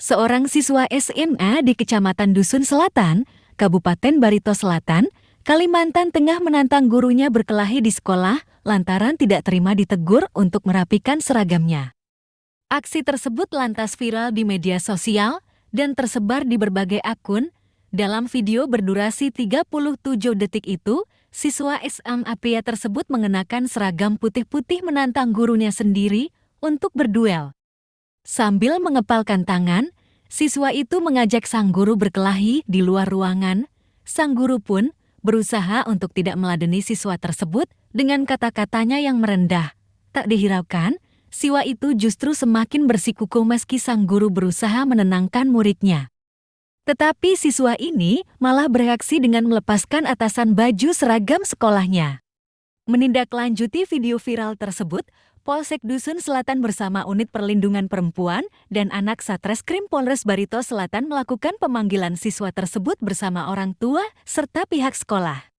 Seorang siswa SMA di Kecamatan Dusun Selatan, Kabupaten Barito Selatan, Kalimantan Tengah menantang gurunya berkelahi di sekolah lantaran tidak terima ditegur untuk merapikan seragamnya. Aksi tersebut lantas viral di media sosial dan tersebar di berbagai akun. Dalam video berdurasi 37 detik itu, siswa SMA pria tersebut mengenakan seragam putih-putih menantang gurunya sendiri untuk berduel. Sambil mengepalkan tangan, siswa itu mengajak sang guru berkelahi di luar ruangan. Sang guru pun berusaha untuk tidak meladeni siswa tersebut dengan kata-katanya yang merendah. Tak dihiraukan, siswa itu justru semakin bersikukuh meski sang guru berusaha menenangkan muridnya. Tetapi siswa ini malah bereaksi dengan melepaskan atasan baju seragam sekolahnya. Menindaklanjuti video viral tersebut, Polsek Dusun Selatan bersama Unit Perlindungan Perempuan dan Anak Satreskrim Polres Barito Selatan melakukan pemanggilan siswa tersebut bersama orang tua serta pihak sekolah.